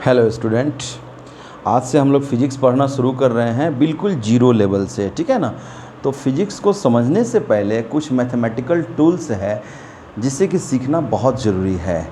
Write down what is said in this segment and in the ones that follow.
Hello student, आज से हम लोग फिजिक्स पढ़ना शुरू कर रहे हैं बिल्कुल जीरो लेवल से, ठीक है ना। तो फिजिक्स को समझने से पहले कुछ मैथमेटिकल टूल्स है जिसे कि सीखना बहुत ज़रूरी है।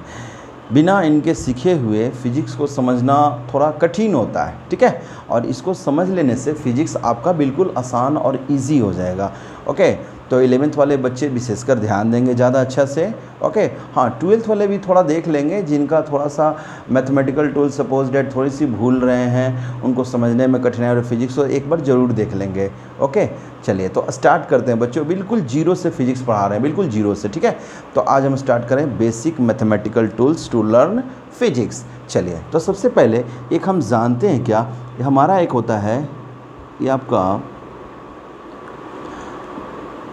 बिना इनके सीखे हुए फिजिक्स को समझना थोड़ा कठिन होता है, ठीक है। और इसको समझ लेने से फिजिक्स आपका बिल्कुल आसान और इजी हो जाएगा। ओके, तो 11th वाले बच्चे विशेषकर ध्यान देंगे ज़्यादा अच्छा से। ओके, हाँ, 12th वाले भी थोड़ा देख लेंगे, जिनका थोड़ा सा मैथमेटिकल टूल सपोज डेट थोड़ी सी भूल रहे हैं, उनको समझने में कठिनाई और फिजिक्स को एक बार ज़रूर देख लेंगे। ओके, चलिए तो स्टार्ट करते हैं बच्चों। बिल्कुल जीरो से फिजिक्स पढ़ा रहे हैं, बिल्कुल जीरो से, ठीक है। तो आज हम स्टार्ट करें basic mathematical tools to learn physics. चलिए, तो सबसे पहले एक हम जानते हैं क्या, हमारा एक होता है ये आपका,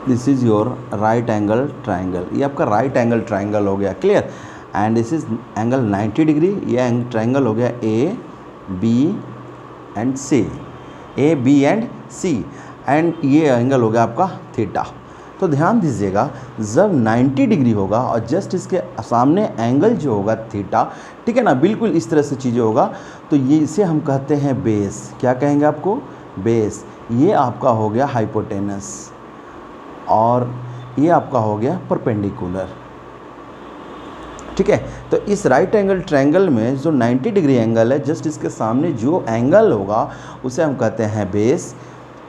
this is your right angle triangle. ये आपका राइट एंगल ट्राइंगल हो गया, clear. And this is angle 90 degree. ये ट्राइंगल हो गया A B and C, A B and C. And ये एंगल हो गया आपका थीटा। तो ध्यान दीजिएगा, जब 90 डिग्री होगा और जस्ट इसके सामने एंगल जो होगा थीटा, ठीक है ना, बिल्कुल इस तरह से चीज़ें होगा, तो ये इसे हम कहते हैं बेस। क्या कहेंगे आपको? बेस। ये आपका हो गया हाइपोटेनस और ये आपका हो गया परपेंडिकुलर, ठीक है। तो इस राइट एंगल ट्रायंगल में जो 90 डिग्री एंगल है, जस्ट इसके सामने जो एंगल होगा उसे हम कहते हैं बेस।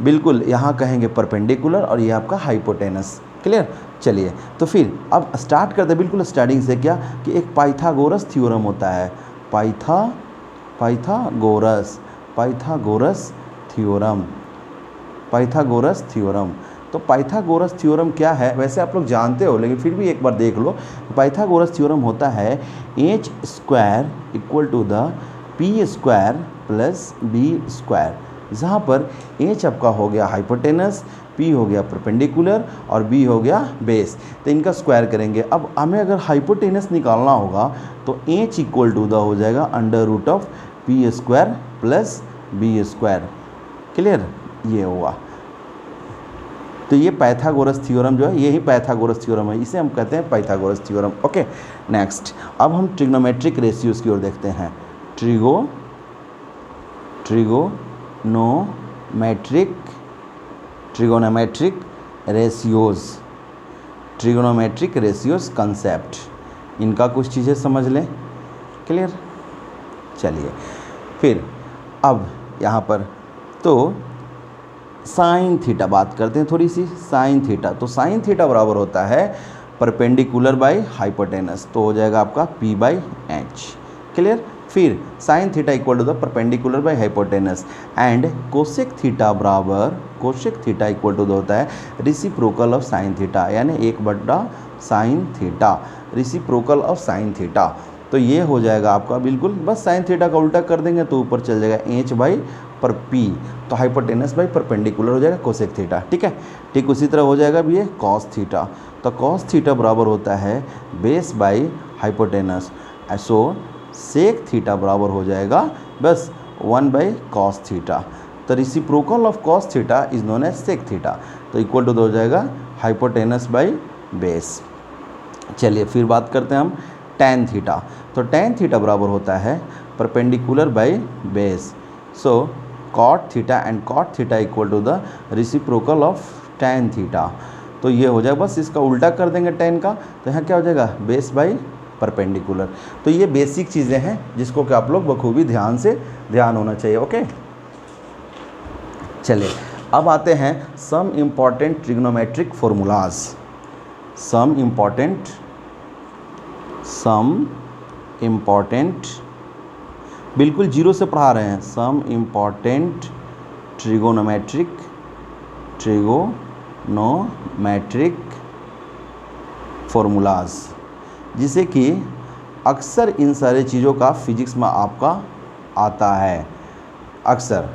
बिल्कुल यहाँ कहेंगे परपेंडिकुलर और ये आपका हाइपोटेनस, क्लियर। चलिए, तो फिर अब स्टार्ट करते हैं बिल्कुल स्टार्टिंग से, क्या कि एक पाइथागोरस थ्योरम होता है। Pythagoras theorem. तो पाइथागोरस थ्योरम क्या है, वैसे आप लोग जानते हो लेकिन फिर भी एक बार देख लो। पाइथागोरस थ्योरम होता है h square equal to the p square plus b square, जहाँ पर h आपका हो गया हाइपोटेनस, p हो गया परपेंडिकुलर और b हो गया बेस। तो इनका स्क्वायर करेंगे। अब हमें अगर हाइपोटेनस निकालना होगा तो h इक्वल टू द हो जाएगा under root of p square plus b square, clear. ये हुआ। तो ये पाइथागोरस थ्योरम जो है, यही पाइथागोरस थ्योरम है, इसे हम कहते हैं पाइथागोरस थ्योरम। ओके, नेक्स्ट अब हम ट्रिग्नोमेट्रिक रेशियोज की ओर देखते हैं। ट्रिगोनोमेट्रिक रेशियोज कंसेप्ट, इनका कुछ चीज़ें समझ लें, क्लियर। चलिए, फिर अब यहाँ पर तो साइन थीटा बात करते हैं थोड़ी सी। साइन थीटा, तो साइन थीटा बराबर होता है परपेंडिकुलर बाई हाइपोटेनस, तो हो जाएगा आपका p बाई एच, क्लियर। फिर sine theta equal to the perpendicular by hypotenuse and cosec theta बराबर, cosec theta equal to the होता है रेसिप्रोकल ऑफ साइन थीटा, यानी 1/sin theta, reciprocal of sine theta. तो ये हो जाएगा आपका बिल्कुल, बस साइन थीटा का उल्टा कर देंगे तो ऊपर चल जाएगा h बाई पर p, तो हाइपोटेनस बाई परपेंडिकुलर हो जाएगा कोसेक थीटा, ठीक है। ठीक उसी तरह हो जाएगा भी ये कॉस थीटा, तो कॉस थीटा बराबर होता है base by hypotenuse, so sec theta बराबर हो जाएगा बस 1 बाई कॉस थीटा। तो reciprocal of cos theta is known as sec theta, तो इक्वल टू हो जाएगा हाइपोटेनस बाई बेस। चलिए, फिर बात करते हैं हम tan थीटा। तो tan थीटा बराबर होता है perpendicular by base, so cot theta and cot theta equal to the reciprocal of tan theta. तो ये हो जाएगा, बस इसका उल्टा कर देंगे tan का, तो यहाँ क्या हो जाएगा बेस बाई परपेंडिकुलर। तो ये बेसिक चीज़ें हैं जिसको कि आप लोग बखूबी ध्यान होना चाहिए। ओके, चलिए अब आते हैं some important trigonometric formulas. Some important बिल्कुल जीरो से पढ़ा रहे हैं। सम इम्पॉर्टेंट ट्रिगोनोमेट्रिक फॉर्मूलाज, जिसे कि अक्सर इन सारे चीज़ों का फिजिक्स में आपका आता है। अक्सर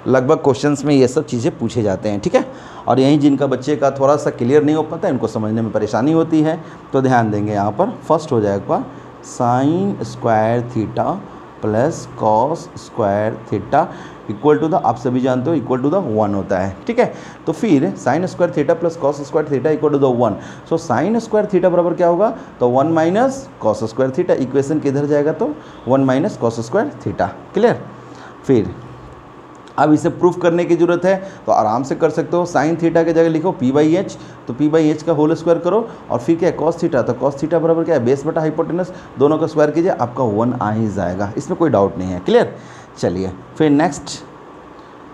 लगभग क्वेश्चंस में ये सब चीज़ें पूछे जाते हैं, ठीक है। और यहीं जिनका बच्चे का थोड़ा सा क्लियर नहीं हो पाता है, इनको समझने में परेशानी होती है, तो ध्यान देंगे। यहाँ पर फर्स्ट हो जाएगा sine square theta plus cos square theta equal to the, आप सभी जानते हो, इक्वल टू द 1 होता है, ठीक है। तो फिर sine square theta plus cos square theta equal to the 1। So sine square theta बराबर क्या होगा, तो 1 minus cos square theta. Equation किधर जाएगा, तो 1 minus cos square theta. Clear. फिर अब इसे प्रूफ करने की जरूरत है तो आराम से कर सकते हो। साइन थीटा की जगह लिखो p/h, तो p/h का होल स्क्वायर करो, और फिर क्या है कॉस थीटा, तो कॉस थीटा बराबर क्या है बेस बटा हाइपोटेनस, दोनों का स्क्वायर कीजिए, आपका 1 आ ही जाएगा, इसमें कोई डाउट नहीं है। क्लियर। चलिए फिर नेक्स्ट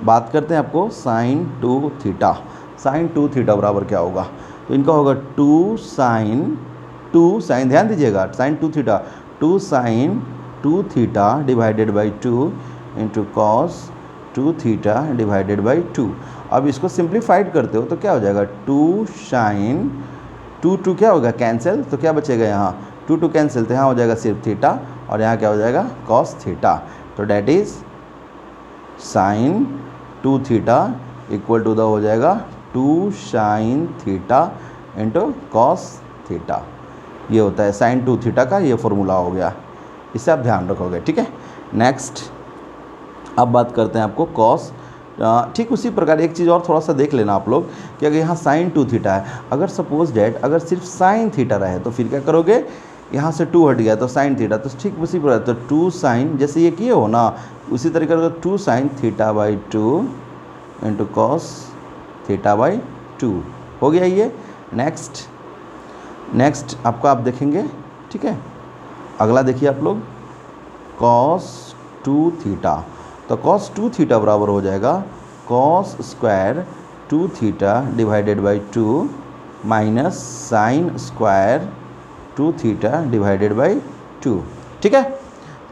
बात करते हैं आपको साइन 2 थीटा। साइन 2 थीटा बराबर क्या होगा, तो इनका होगा 2 साइन, ध्यान दीजिएगा, sine 2 theta, 2 sine 2 theta divided by 2 into cos 2 theta divided by 2। अब इसको सिंप्लीफाइड करते हो तो क्या हो जाएगा, 2 साइन 2 क्या होगा कैंसिल, तो क्या बचेगा यहाँ 2 कैंसिल, तो यहाँ हो जाएगा सिर्फ थीटा, और यहाँ क्या हो जाएगा कॉस थीटा। तो that is sine 2 theta equal to the हो जाएगा 2 sine theta into cos theta. ये होता है साइन 2 थीटा का ये फॉर्मूला हो गया, इसे आप ध्यान रखोगे, ठीक है। नेक्स्ट अब बात करते हैं आपको कॉस, ठीक उसी प्रकार एक चीज़ और थोड़ा सा देख लेना आप लोग कि अगर यहाँ साइन 2 थीटा है, अगर सपोज डैट अगर सिर्फ साइन थीटा रहे तो फिर क्या करोगे, यहाँ से 2 हट गया तो साइन थीटा, तो ठीक उसी प्रकार, तो 2 साइन जैसे ये किए हो ना, उसी तरीके से 2 sine theta by 2 into cos theta by 2 हो गया ये। नेक्स्ट आपका आप देखेंगे, ठीक है, अगला देखिए आप लोग कॉस 2 थीटा, तो कॉस 2 थीटा बराबर हो जाएगा cos square 2 theta divided by 2 minus sine square 2 theta divided by 2, ठीक है।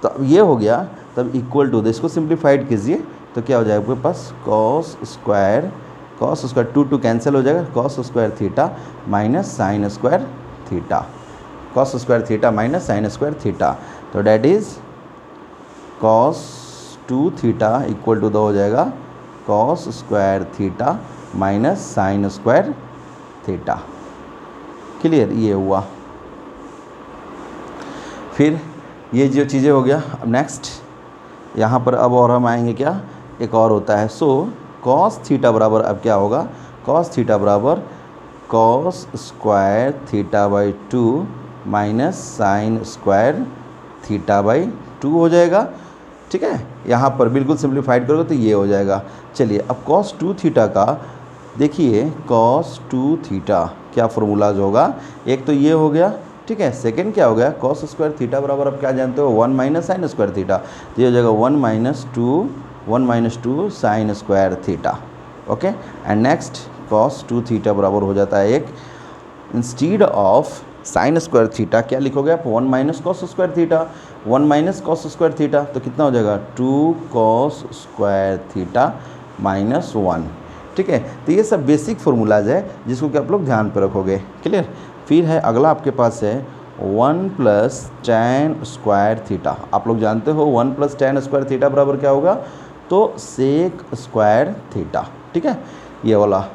तो अब ये हो गया, तब इक्वल टू, इसको सिंप्लीफाइड कीजिए तो क्या हो जाएगा आपके पास कॉस स्क्वायर 2 कैंसिल हो जाएगा, cos square theta minus sine square theta, cos square theta minus sine square theta, तो that is cos 2 theta equal to the हो जाएगा cos square theta minus sine square theta. Clear, ये हुआ। फिर ये जो चीज़ें हो गया, अब नेक्स्ट यहाँ पर अब और हम आएंगे क्या, एक और होता है। सो कॉस थीटा बराबर अब क्या होगा, कॉस थीटा बराबर cos square theta by 2 minus sine square theta by 2 हो जाएगा, ठीक है। यहाँ पर बिल्कुल सिंप्लीफाइड करोगे तो ये हो जाएगा। चलिए अब cos 2 थीटा का देखिए, cos 2 थीटा क्या फार्मूलाज होगा, एक तो ये हो गया, ठीक है। सेकंड क्या हो गया, cos स्क्वायर थीटा बराबर अब क्या जानते हो 1 माइनस साइन स्क्वायर थीटा, तो ये हो जाएगा 1 minus 2 sign square theta, okay. And next cos 2 theta बराबर हो जाता है एक, instead of sine square theta क्या लिखोगे आप 1 minus cos square theta, 1 minus cos square theta, तो कितना हो जाएगा 2 कॉस स्क्वायर थीटा माइनस 1, ठीक है। तो ये सब बेसिक फार्मूलाज है जिसको कि आप लोग ध्यान पे रखोगे। क्लियर। फिर है अगला आपके पास है 1 प्लस टैन स्क्वायर थीटा। आप लोग जानते हो 1 प्लस टैन स्क्वायर थीटा बराबर क्या होगा, तो सेक स्क्वायर थीटा, ठीक है। ये वाला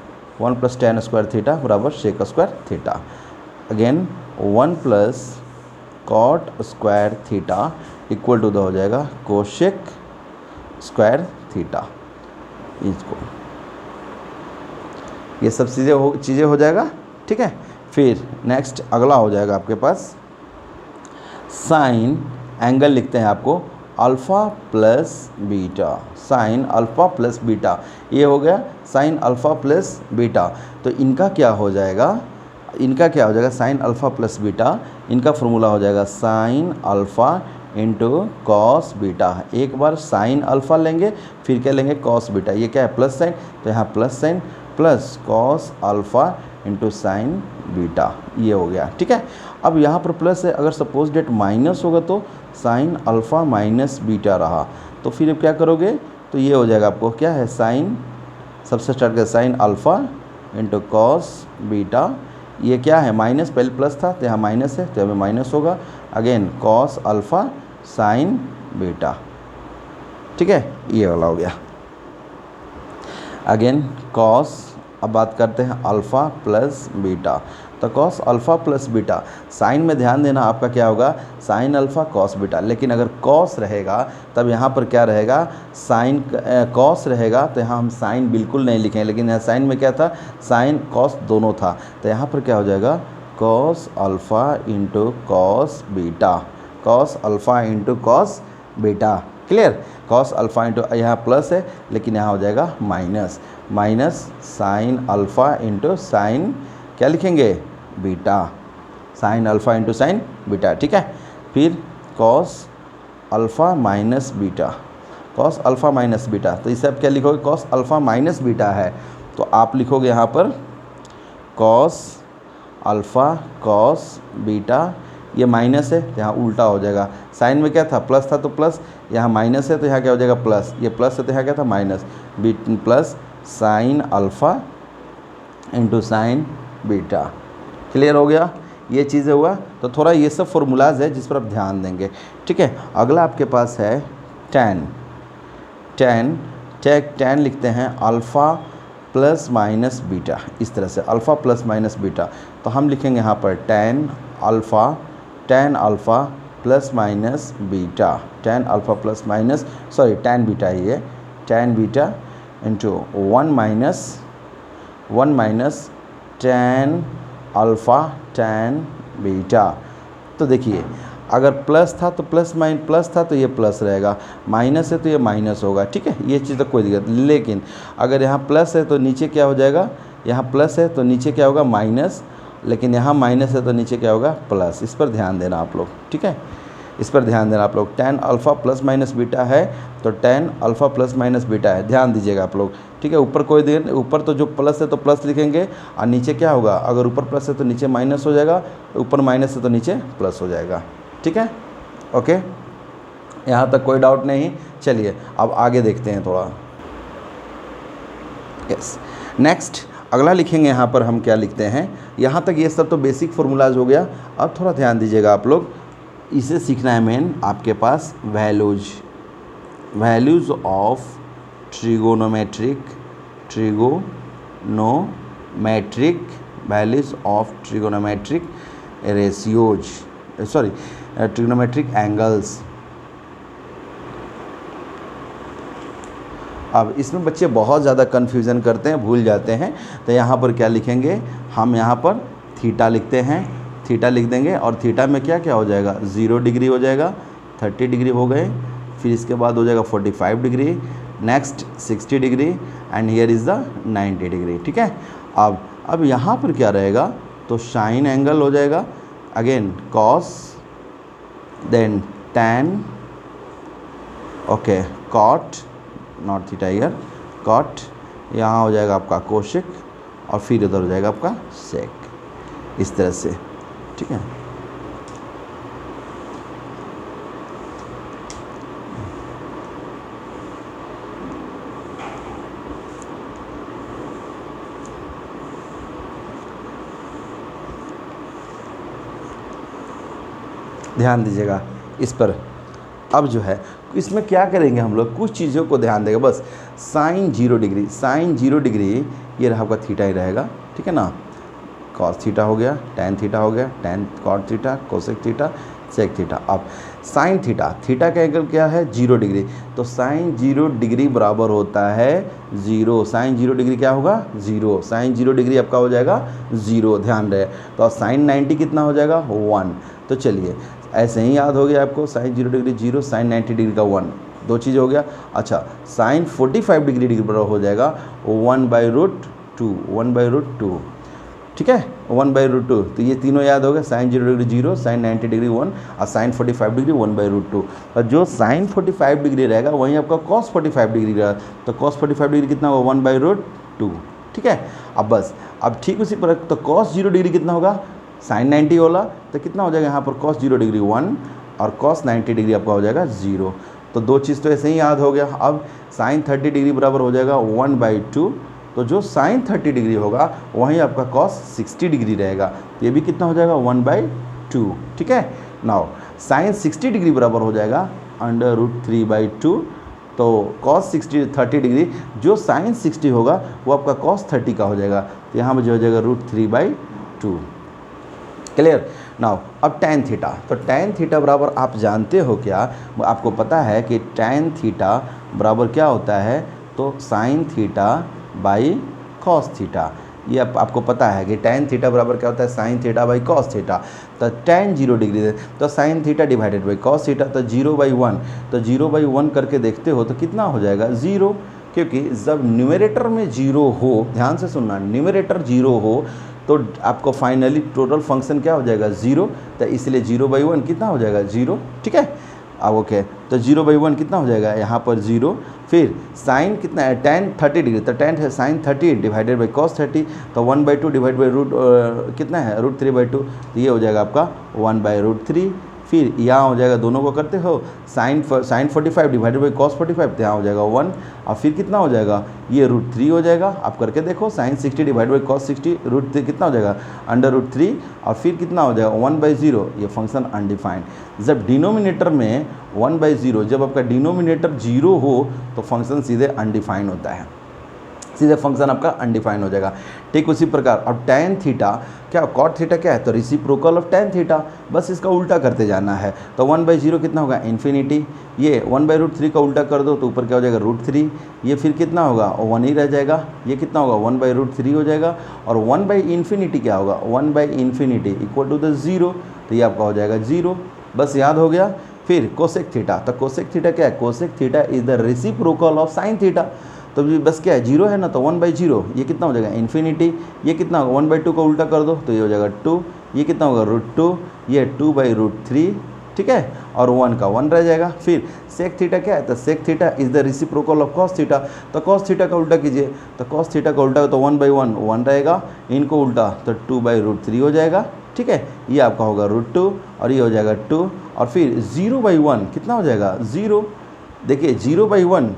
1 प्लस टैन स्क्वायर थीटा बराबर sec square theta. Again 1 plus cot square theta equal to the हो जाएगा कोशेक स्क्वायर थीटा। इसको ये सब चीज़ें हो जाएगा, ठीक है। फिर नेक्स्ट अगला हो जाएगा आपके पास साइन एंगल, लिखते हैं आपको alpha plus beta, sine alpha plus beta, ये हो गया साइन अल्फ़ा प्लस बीटा। तो इनका क्या हो जाएगा, साइन अल्फ़ा प्लस बीटा, इनका फार्मूला हो जाएगा sign alpha into cos beta. एक बार साइन अल्फ़ा लेंगे फिर क्या लेंगे कॉस बीटा, ये क्या है प्लस साइन, तो यहाँ plus sign plus cos alpha into sine beta, ये हो गया, ठीक है। अब यहाँ पर प्लस है, अगर सपोज डेट माइनस होगा तो साइन अल्फ़ा माइनस बीटा रहा, तो फिर क्या करोगे, तो ये हो जाएगा आपको क्या है साइन, सबसे स्टार्ट कर sign alpha into cos beta, ये क्या है माइनस, पहले प्लस था तो यहाँ माइनस है तो यहाँ माइनस होगा, again cos alpha sine beta, ठीक है, ये वाला हो गया। अगेन कॉस, अब बात करते हैं अल्फ़ा प्लस बीटा, तो cos alpha plus beta, sine में ध्यान देना आपका क्या होगा, साइन अल्फ़ा कॉस बीटा। लेकिन अगर कॉस रहेगा तब यहाँ पर क्या रहेगा, साइन कॉस रहेगा तो यहाँ हम साइन बिल्कुल नहीं लिखें, लेकिन यहाँ साइन में क्या था, साइन कॉस दोनों था। तो यहाँ पर क्या हो जाएगा, cos alpha into cos beta, cos alpha into cos beta. Clear, cos alpha into, यहाँ प्लस है लेकिन यहाँ हो जाएगा minus, minus sign alpha into sign क्या लिखेंगे, beta, sign alpha into sine beta. ठीक है, फिर cos alpha minus beta, cos alpha minus beta. तो इसे आप क्या लिखोगे, कॉस अल्फ़ा माइनस बीटा है तो आप लिखोगे यहाँ पर कॉस अल्फ़ा कॉस बीटा, ये माइनस है तो यहाँ उल्टा हो जाएगा, साइन में क्या था, प्लस था तो प्लस, यहाँ माइनस है तो यहाँ क्या हो जाएगा प्लस, ये प्लस है तो यहाँ क्या था minus, B plus sine alpha into sine beta. Clear हो गया, ये चीज़ें हुआ। तो थोड़ा ये सब फॉर्मूलाज है जिस पर आप ध्यान देंगे। ठीक है, अगला आपके पास है tan, tan लिखते हैं अल्फ़ा प्लस माइनस बीटा, इस तरह से अल्फ़ा प्लस माइनस बीटा। तो हम लिखेंगे यहाँ पर tan alpha plus minus beta, tan alpha plus minus tan beta ही है, tan beta into 1 minus tan alpha tan beta. तो देखिए अगर प्लस था तो प्लस था तो ये प्लस रहेगा, माइनस है तो ये माइनस होगा। ठीक है, ये चीज़ तो कोई दिक्कत, लेकिन अगर यहाँ प्लस है तो नीचे क्या हो जाएगा, यहाँ प्लस है तो नीचे क्या होगा माइनस, लेकिन यहाँ माइनस है तो नीचे क्या होगा प्लस। इस पर ध्यान देना आप लोग। ठीक है, इस पर ध्यान देना आप लोग। tan alpha plus minus beta है तो tan alpha plus minus beta है, ध्यान दीजिएगा आप लोग। ठीक है, ऊपर कोई दिन, ऊपर तो जो प्लस है तो प्लस लिखेंगे और नीचे क्या होगा, अगर ऊपर प्लस है तो नीचे माइनस हो जाएगा, ऊपर माइनस है तो नीचे प्लस हो जाएगा। ठीक है, ओके, यहाँ तक कोई डाउट नहीं। चलिए अब आगे देखते हैं थोड़ा। यस, नेक्स्ट अगला लिखेंगे, यहाँ पर हम क्या लिखते हैं, यहाँ तक ये सब तो बेसिक फार्मूलाज हो गया। अब थोड़ा ध्यान दीजिएगा आप लोग, इसे सीखना है मेन आपके पास values of trigonometric values of trigonometric ratios, sorry trigonometric angles. अब इसमें बच्चे बहुत ज़्यादा कन्फ्यूज़न करते हैं, भूल जाते हैं। तो यहाँ पर क्या लिखेंगे, हम यहाँ पर थीटा लिखते हैं, थीटा लिख देंगे और थीटा में क्या क्या हो जाएगा, 0 डिग्री हो जाएगा, 30 डिग्री हो गए, फिर इसके बाद हो जाएगा 45 degree, next 60 degree and here is the 90 degree. ठीक है, अब यहाँ पर क्या रहेगा, तो साइन एंगल हो जाएगा, again cos, then tan, okay cot, not theta here, cot, यहाँ हो जाएगा आपका कोशिक और फिर इधर हो जाएगा आपका सेक, इस तरह से। ठीक है, ध्यान दीजिएगा इस पर। अब जो है इसमें क्या करेंगे हम लोग, कुछ चीज़ों को ध्यान देगा बस। साइन 0 डिग्री ये रहा आपका थीटा ही रहेगा। ठीक है ना, कॉस थीटा हो गया, tan थीटा हो गया, tan cot theta, cosec theta, sec theta. अब साइन थीटा का एंगल क्या है, 0 डिग्री, तो साइन 0 डिग्री बराबर होता है 0। साइन 0 डिग्री क्या होगा, 0। साइन 0 डिग्री आपका हो जाएगा 0, ध्यान रहे। तो अब साइन 90 कितना हो जाएगा, 1। तो चलिए ऐसे ही याद हो गया आपको, साइन 0 डिग्री 0, साइन 90 डिग्री का 1, दो चीज़ हो गया। अच्छा, साइन 45 डिग्री बराबर हो जाएगा 1/√2। ठीक है, 1/√2। तो ये तीनों याद हो गए, साइन 0 डिग्री 0, साइन 90 डिग्री 1 और साइन 45 डिग्री 1/√2। और जो साइन 45 डिग्री रहेगा वहीं आपका कॉस 45 डिग्री रहेगा, तो कॉस 45 डिग्री कितना होगा, 1/√2। ठीक है, अब बस अब ठीक उसी पर, तो कॉस 0 डिग्री कितना होगा, साइन 90 वाला, तो कितना हो जाएगा यहाँ पर, कॉस 0 डिग्री 1 और कॉस 90 डिग्री आपका हो जाएगा 0। तो दो चीज़ तो ऐसे ही याद हो गया। अब साइन 30 डिग्री बराबर हो जाएगा 1/2, तो जो साइन 30 डिग्री होगा वहीं आपका कॉस 60 डिग्री रहेगा, तो ये भी कितना हो जाएगा, 1/2। ठीक है, नाउ साइन 60 डिग्री बराबर हो जाएगा √3/2, तो कॉस 30 डिग्री, जो साइन 60 होगा वो आपका कॉस 30 का हो जाएगा, तो यहाँ पर जो हो जाएगा √3/2। क्लियर। नाउ अब tan थीटा, तो tan थीटा बराबर आप जानते हो क्या, आपको पता है कि tan थीटा बराबर क्या होता है, तो sin theta by cos theta. ये आपको पता है कि tan थीटा बराबर क्या होता है, sin theta by cos theta. तो tan 0 डिग्री है तो sin theta divided by cos theta, तो 0/1, तो 0/1 करके देखते हो तो कितना हो जाएगा 0, क्योंकि जब न्यूमरेटर में 0 हो, ध्यान से सुनना, न्यूमरेटर 0 हो तो आपको फाइनली टोटल फंक्शन क्या हो जाएगा 0, तो इसलिए 0/1 कितना हो जाएगा 0, ठीक है। अब ओके, तो 0/1 कितना हो जाएगा यहाँ पर 0, फिर साइन कितना है tan 30 डिग्री, तो tan है साइन 30 डिवाइडेड बाई cos 30, तो 1/2 डिवाइड बाई रूट कितना है √3/2, तो ये हो जाएगा आपका 1/√3। फिर यहाँ हो जाएगा, दोनों को करते हो, साइन 45 डिवाइडेड बाई cos 45, तो यहाँ हो जाएगा 1, और फिर कितना हो जाएगा, ये √3 हो जाएगा। आप करके देखो, साइन 60 डिवाइड बाई cos 60, √3 कितना हो जाएगा √3, और फिर कितना हो जाएगा 1/0, ये फंक्शन अनडिफाइंड। जब डिनोमिनेटर में 1/0, जब आपका डिनोमिनेटर 0 हो तो फंक्शन सीधे अनडिफाइंड होता है, सीधे फंक्शन आपका अनडिफाइंड हो जाएगा। ठीक उसी प्रकार अब tan थीटा क्या, cot थीटा क्या है, तो रेसिप्रोकल ऑफ tan थीटा, बस इसका उल्टा करते जाना है। तो 1/0 कितना होगा इन्फिनिटी, ये 1/√3 का उल्टा कर दो तो ऊपर क्या हो जाएगा √3, ये फिर कितना होगा 1 ही रह जाएगा, ये कितना होगा 1/√3 हो जाएगा, और 1/∞ क्या होगा 1/∞ इक्वल टू द 0, तो ये आपका हो जाएगा 0, बस याद हो गया। फिर कोसेक थीटा, तो कोसेक थीटा क्या है, cosec theta is the reciprocal of sine theta, तो बस क्या है 0 है ना, तो 1/0, ये कितना हो जाएगा इन्फिनिटी, ये कितना होगा 1/2 का उल्टा कर दो तो ये हो जाएगा 2, ये कितना होगा √2, ये 2/√3, ठीक है, और 1 का 1 रह जाएगा। फिर सेक थीटा क्या है, तो sec theta is the reciprocal of cos theta, तो cos थीटा का उल्टा कीजिए, तो cos थीटा का उल्टा तो 1/1 1 रहेगा, इनको उल्टा तो 2/√3 हो जाएगा, ठीक है, ये आपका होगा √2, और ये हो जाएगा 2, और फिर 0/1 कितना हो जाएगा 0, देखिए 0/1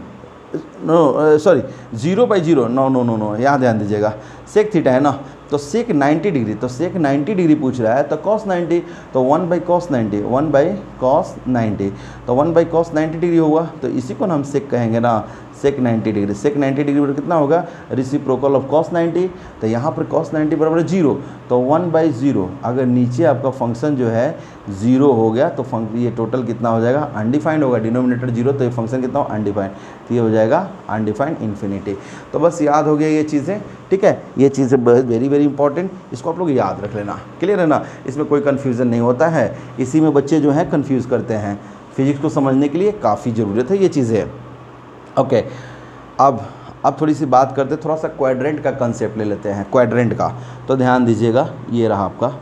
नो सॉरी 0/0 नो यहाँ ध्यान दीजिएगा, सेक थीटा है ना, तो सेक 90 डिग्री, तो सेक 90 डिग्री पूछ रहा है, तो cos 90, तो 1/cos 90, 1/cos 90, तो 1/cos 90 डिग्री होगा, तो इसी को हम सेक कहेंगे ना, सेक 90 डिग्री। सेक 90 डिग्री पर कितना होगा रेसिप्रोकल ऑफ cos 90, तो यहाँ पर cos 90 बराबर 0, तो 1/0, अगर नीचे आपका फंक्शन जो है 0 हो गया तो ये टोटल कितना हो जाएगा अनडिफाइंड होगा, डिनोमिनेटर 0, तो ये फंक्शन कितना हो अनडिफाइंड, तो ये हो जाएगा अनडिफाइंड इन्फिनिटी। तो बस याद हो गया ये चीज़ें, ठीक है, ये चीज़ें वेरी वेरी इंपॉर्टेंट, इसको आप लोग याद रख लेना, क्लियर है ना, इसमें कोई कन्फ्यूज़न नहीं होता है, इसी में बच्चे जो हैं कन्फ्यूज़ करते हैं, फिजिक्स को समझने के लिए काफ़ी ज़रूरत है ये चीज़ें। ओके, अब थोड़ी सी बात करते, थोड़ा सा क्वाड्रेंट का कंसेप्ट ले लेते हैं, क्वाड्रेंट का, तो ध्यान दीजिएगा, ये रहा आपका,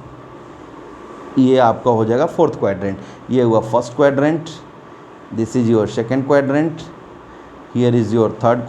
ये आपका हो जाएगा फोर्थ क्वाड्रेंट, ये हुआ first quadrant, this is your second quadrant, here is your third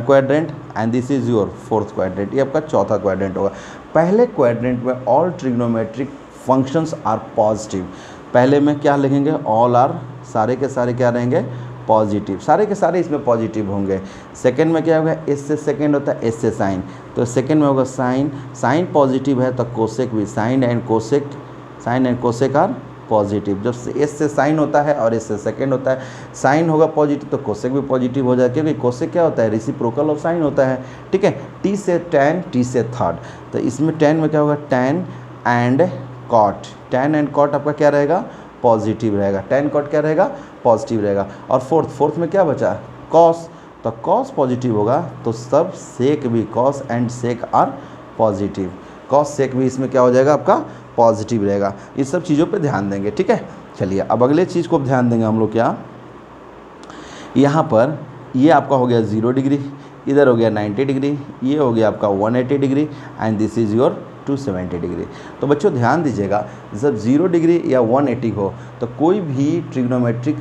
quadrant and this is your fourth quadrant, ये आपका चौथा क्वाड्रेंट होगा। पहले क्वाड्रेंट में all trigonometric functions are positive, पहले में क्या लिखेंगे ऑल आर, सारे के सारे क्या रहेंगे पॉजिटिव, सारे के सारे इसमें पॉजिटिव होंगे। सेकंड में क्या होगा, एस से सेकंड होता है एस से साइन, तो सेकंड में होगा साइन, साइन पॉजिटिव है तो कोसेक भी, sine and cosec are positive. जब एस से साइन होता है और एस से सेकंड होता है, साइन होगा पॉजिटिव तो कोसेक भी पॉजिटिव हो जाएगा, क्योंकि कोसेक क्या होता है रेसिप्रोकल ऑफ साइन होता है, ठीक है। टी से टैन, टी से थर्ड, तो इसमें टैन में क्या होगा tan and cot, tan and cot आपका क्या रहेगा पॉजिटिव रहेगा, टैन कॉट क्या रहेगा पॉजिटिव रहेगा। और फोर्थ में क्या बचा कॉस, तो कॉस पॉजिटिव होगा तो सब सेक भी, cos and sec are positive, cos sec भी इसमें क्या हो जाएगा आपका पॉजिटिव रहेगा। इस सब चीज़ों पे ध्यान देंगे, ठीक है। चलिए अब अगले चीज़ को ध्यान देंगे हम लोग, क्या यहाँ पर ये आपका हो गया 0 डिग्री, इधर हो गया 90 डिग्री, ये हो गया आपका 180 degree and this is your 270 degree. तो बच्चों ध्यान दीजिएगा, जब 0 डिग्री या 180 हो तो कोई भी ट्रिग्नोमेट्रिक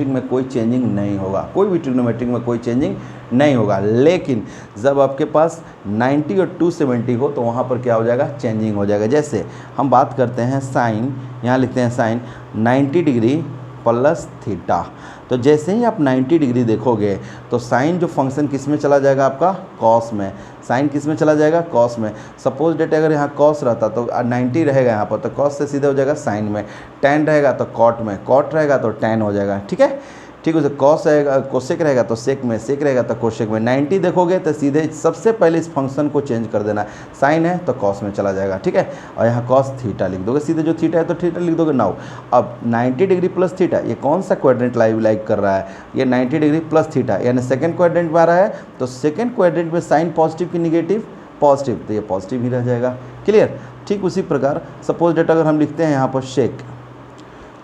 में कोई चेंजिंग नहीं होगा, कोई भी ट्रिग्नोमेट्रिक में कोई चेंजिंग नहीं होगा। लेकिन जब आपके पास 90 और 270 हो तो वहाँ पर क्या हो जाएगा चेंजिंग हो जाएगा। जैसे हम बात करते हैं साइन, यहाँ लिखते हैं साइन 90 डिग्री प्लस थीटा, तो जैसे ही आप 90 डिग्री देखोगे तो साइन जो फंक्शन किस में चला जाएगा आपका कॉस में, साइन किस में चला जाएगा कॉस में। सपोज डेट अगर यहाँ कॉस रहता तो 90 रहेगा यहाँ पर, तो कॉस से सीधे हो जाएगा साइन में, टैन रहेगा तो कॉट में, कॉट रहेगा तो टैन हो जाएगा, ठीक है। ठीक है। उसे कॉस रहेगा, कोसेक रहेगा तो सेक में, सेक रहेगा तो कोसेक में। 90 देखोगे तो सीधे सबसे पहले इस फंक्शन को चेंज कर देना, साइन है तो कॉस में चला जाएगा, ठीक है। और यहाँ कॉस थीटा लिख दोगे, सीधे जो थीटा है तो थीटा लिख दोगे। नाउ अब 90 डिग्री प्लस थीटा, ये कौन सा क्वाड्रेंट लाइक कर रहा है, ये 90 डिग्री प्लस थीटा, यानी सेकेंड क्वाड्रेंट में आ रहा है, तो सेकेंड क्वाड्रेंट में साइन पॉजिटिव की निगेटिव, पॉजिटिव, तो ये पॉजिटिव ही रह जाएगा। क्लियर। ठीक उसी प्रकार सपोज डेट अगर हम लिखते हैं यहाँ पर शेक,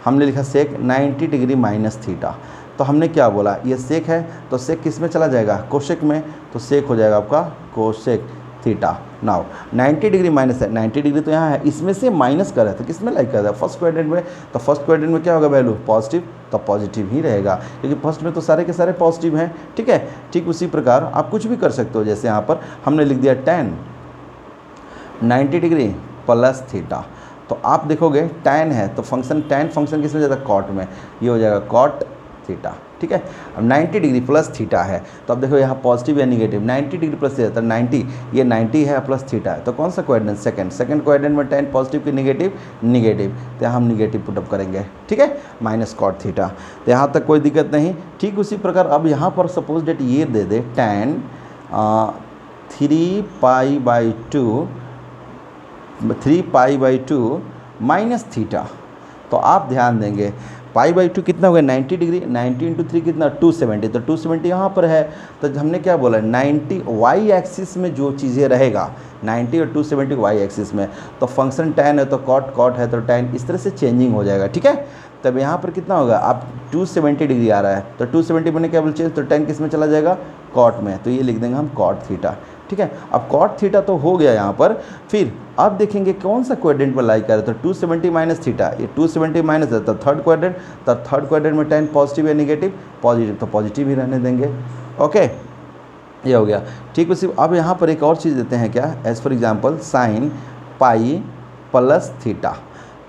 हमने लिखा सेक 90 डिग्री माइनस थीटा, तो हमने क्या बोला, ये सेक है तो सेक किस में चला जाएगा, कोसेक में, तो सेक हो जाएगा आपका cosec theta. Now 90 degree minus है, 90 डिग्री तो यहाँ है, इसमें से माइनस कर रहा है तो किस में लाइक कर रहा है, फर्स्ट क्वाड्रेंट में, तो फर्स्ट क्वाड्रेंट में क्या होगा वैल्यू, पॉजिटिव, तो पॉजिटिव ही रहेगा क्योंकि फर्स्ट में तो सारे के सारे पॉजिटिव हैं, ठीक है। ठीक उसी प्रकार आप कुछ भी कर सकते हो, जैसे यहाँ पर हमने लिख दिया tan 90 डिग्री प्लस थीटा, तो आप देखोगे tan है तो फंक्शन, tan फंक्शन किस में जाता है, कॉट में, ये हो जाएगा कॉट थीटा, ठीक है। अब 90 डिग्री प्लस थीटा है तो अब देखो यहाँ पॉजिटिव या निगेटिव, 90 डिग्री प्लस थीटा तो 90, ये 90 है प्लस थीटा है, तो कौन सा क्वाड्रेंट, सेकंड क्वाड्रेंट में tan पॉजिटिव की निगेटिव, तो यहाँ हम निगेटिव पुटअप करेंगे, ठीक है, माइनस कॉट थीटा, तो यहाँ तक कोई दिक्कत नहीं। ठीक उसी प्रकार अब यहाँ पर सपोज डेट ये दे दे tan 3π/2 माइनस थीटा, तो आप ध्यान देंगे π/2 कितना हो गया, 90 डिग्री, 90 इंटू 3 कितना, 270, तो 270 यहाँ पर है, तो हमने क्या बोला, 90 वाई एक्सिस में जो चीज़ें रहेगा, 90 और 270 वाई एक्सिस में, तो फंक्शन tan है तो कॉट है तो tan, इस तरह से चेंजिंग हो जाएगा, ठीक है। तब यहाँ पर कितना होगा, आप 270 डिग्री आ रहा है तो 270 मैंने क्या बोल चेंज, तो tan किस में चला जाएगा, कॉट में, तो ये लिख देंगे हम कॉट थीटा, ठीक है। अब कॉट थीटा तो हो गया यहाँ पर, फिर अब देखेंगे कौन सा क्वाड्रेंट पर लाइक कर रहे, तो 270 माइनस थीटा, ये 270 माइनस है तो थर्ड क्वाड्रेंट, तो थर्ड क्वाड्रेंट में tan पॉजिटिव या निगेटिव, पॉजिटिव, तो पॉजिटिव ही रहने देंगे, ओके, ये हो गया। ठीक उसी अब यहाँ पर एक और चीज़ देते हैं क्या, as for example sine pi plus theta,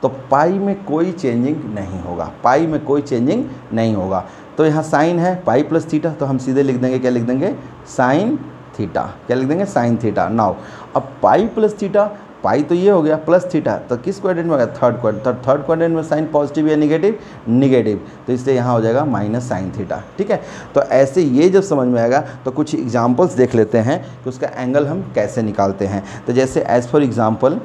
तो पाई में कोई चेंजिंग नहीं होगा, पाई में कोई चेंजिंग नहीं होगा, तो यहाँ साइन है पाई प्लस थीटा, तो हम सीधे लिख देंगे, क्या लिख देंगे, साइन थीटा, क्या लिख देंगे, साइन थीटा। नाउ अब पाई प्लस थीटा, पाई तो ये हो गया प्लस थीटा, तो किस क्वाड्रेंट में हो गया, थर्ड क्वाड्रेंट में साइन पॉजिटिव या निगेटिव, तो इसलिए यहाँ हो जाएगा माइनस साइन थीटा, ठीक है। तो ऐसे ये जब समझ में आएगा तो कुछ एग्जांपल्स देख लेते हैं कि उसका एंगल हम कैसे निकालते हैं। तो जैसे as for example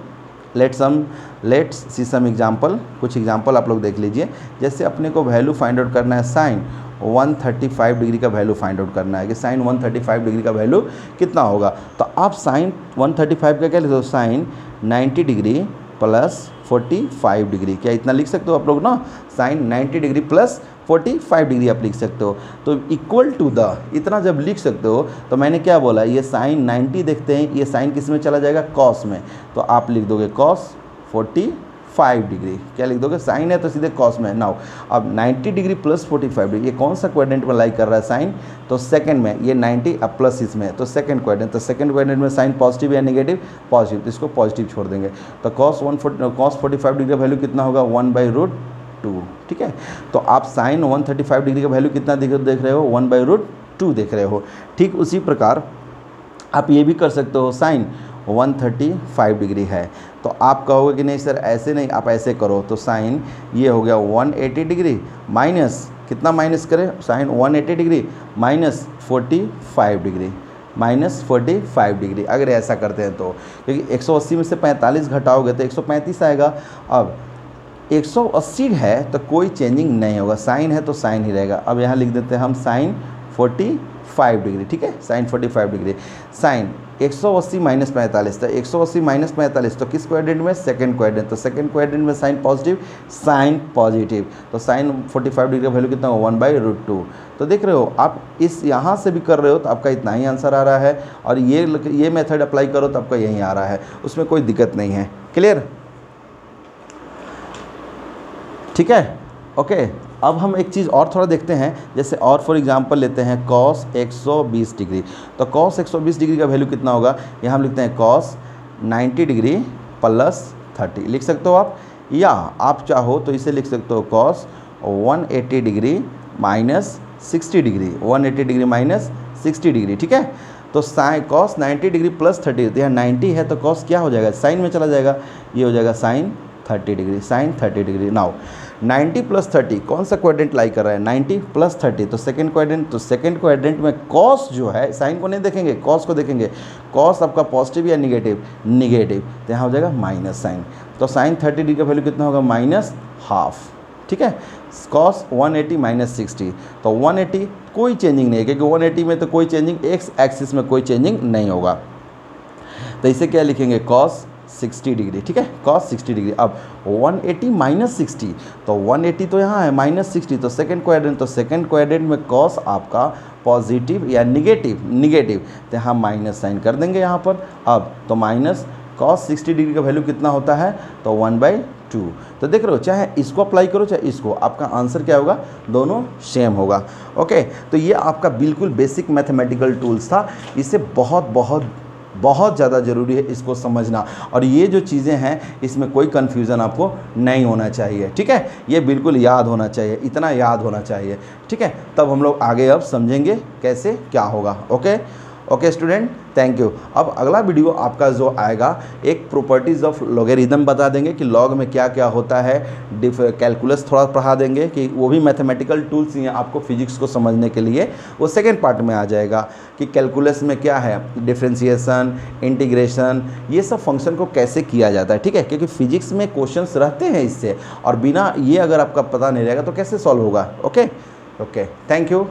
let's see some example, कुछ एग्जांपल आप लोग देख लीजिए। जैसे अपने को वैल्यू फाइंड आउट करना है, साइन 135 डिग्री का वैल्यू फाइंड आउट करना है कि साइन 135 डिग्री का वैल्यू कितना होगा, तो आप साइन 135 का क्या लिखते हो, साइन 90 डिग्री प्लस 45 डिग्री, क्या इतना लिख सकते हो आप लोग ना, साइन 90 डिग्री प्लस 45 डिग्री आप लिख सकते हो, तो इक्वल टू द, इतना जब लिख सकते हो तो मैंने क्या बोला, ये साइन 90 देखते हैं, ये साइन किस में चला जाएगा, कॉस में, तो आप लिख दोगे कॉस 45 डिग्री, क्या लिख दोगे, साइन है तो सीधे कॉस में। नाउ अब 90 डिग्री प्लस 45 डिग्री, ये कौन सा क्वाड्रेंट में लाइक कर रहा है साइन, तो सेकंड में, ये 90 अब प्लस इसमें, तो सेकंड क्वाड्रेंट, तो सेकंड क्वाड्रेंट में साइन पॉजिटिव या निगेटिव, पॉजिटिव, तो इसको पॉजिटिव छोड़ देंगे, तो कॉस 45 डिग्री का वैल्यू कितना होगा, 1/√2, ठीक है। तो आप साइन 135 डिग्री का वैल्यू कितना देख रहे हो, 1/√2 देख रहे हो। ठीक उसी प्रकार आप ये भी कर सकते हो, साइन 135 डिग्री है, तो आप कहोगे कि नहीं सर ऐसे नहीं, आप ऐसे करो, तो साइन ये हो गया 180 डिग्री माइनस, कितना माइनस करें, sine 180 degree minus 45 degree, minus 45 degree, अगर ऐसा करते हैं तो, क्योंकि 180 में से 45 घटाओगे तो 135 आएगा। अब 180 है तो कोई चेंजिंग नहीं होगा, साइन है तो साइन ही रहेगा। अब यहाँ लिख देते हैं हम साइन 45 डिग्री, ठीक है, साइन 45 डिग्री, साइन 180 माइनस 45, तो 180 माइनस 45 तो किस क्वाड्रेंट में, सेकंड क्वाड्रेंट, तो सेकंड क्वाड्रेंट में साइन पॉजिटिव, तो साइन 45 डिग्री का वैल्यू कितना हो, 1/√2। तो देख रहे हो आप, इस यहाँ से भी कर रहे हो तो आपका इतना ही आंसर आ रहा है, और ये मेथड अप्लाई करो तो आपका यही आ रहा है, उसमें कोई दिक्कत नहीं है। क्लियर, ठीक है, ओके। अब हम एक चीज़ और थोड़ा देखते हैं, जैसे और फॉर एग्जांपल लेते हैं कॉस 120 डिग्री, तो कॉस 120 डिग्री का वैल्यू कितना होगा, यहाँ हम लिखते हैं कॉस 90 डिग्री प्लस 30, लिख सकते हो आप, या आप चाहो तो इसे लिख सकते हो cos 180 degree minus 60 degree, 180 degree minus 60 degree, ठीक है। तो साइन कॉस 90 डिग्री प्लस 30, तो यहाँ 90 है तो कॉस क्या हो जाएगा, साइन में चला जाएगा, ये हो जाएगा sine 30 degree, sine 30 degree. Now 90 plus 30 कौन सा क्वाड्रेंट लाई कर रहा है, 90 प्लस 30 तो सेकंड क्वाड्रेंट, तो सेकंड क्वाड्रेंट में कॉस जो है, साइन को नहीं देखेंगे, कॉस को देखेंगे। कॉस आपका पॉजिटिव या निगेटिव, निगेटिव, तो यहाँ हो जाएगा माइनस साइन। तो साइन 30 डिग्री का वैल्यू कितना होगा, माइनस हाफ, ठीक है। कॉस 180 माइनस 60, तो 180 कोई चेंजिंग नहीं है, क्योंकि 180 में तो कोई चेंजिंग, एक्स एक्सिस में कोई चेंजिंग नहीं होगा, तो इसे क्या लिखेंगे, कॉस 60 डिग्री, ठीक है, कॉस 60 डिग्री। अब 180 माइनस 60, तो 180 तो यहाँ है, माइनस 60 तो सेकंड क्वाड्रेंट, तो सेकंड क्वाड्रेंट में कॉस आपका पॉजिटिव या निगेटिव, निगेटिव, तो यहाँ माइनस साइन कर देंगे यहाँ पर। अब तो माइनस कॉस 60 डिग्री का वैल्यू कितना होता है, तो 1/2। तो देख रहे हो, चाहे इसको अप्लाई करो चाहे इसको, आपका आंसर क्या होगा, दोनों सेम होगा। ओके, तो ये आपका बिल्कुल बेसिक मैथमेटिकल टूल्स था, इससे बहुत बहुत बहुत ज़्यादा ज़रूरी है इसको समझना, और ये जो चीज़ें हैं इसमें कोई कन्फ्यूज़न आपको नहीं होना चाहिए, ठीक है। ये बिल्कुल याद होना चाहिए, इतना याद होना चाहिए, ठीक है। तब हम लोग आगे अब समझेंगे कैसे क्या होगा। Okay okay student, thank you. अब अगला वीडियो आपका जो आएगा, एक प्रॉपर्टीज़ ऑफ लॉगरिथम बता देंगे कि लॉग में क्या क्या होता है, कैलकुलस थोड़ा पढ़ा देंगे कि वो भी मैथमेटिकल टूल्स ही हैं आपको फिजिक्स को समझने के लिए, वो सेकेंड पार्ट में आ जाएगा कि कैलकुलस में क्या है, डिफ्रेंशिएशन, इंटीग्रेशन, ये सब फंक्शन को कैसे किया जाता है, ठीक है। क्योंकि फिजिक्स में क्वेश्चंस रहते हैं इससे, और बिना ये अगर आपका पता नहीं रहेगा तो कैसे सॉल्व होगा। Okay okay, thank you.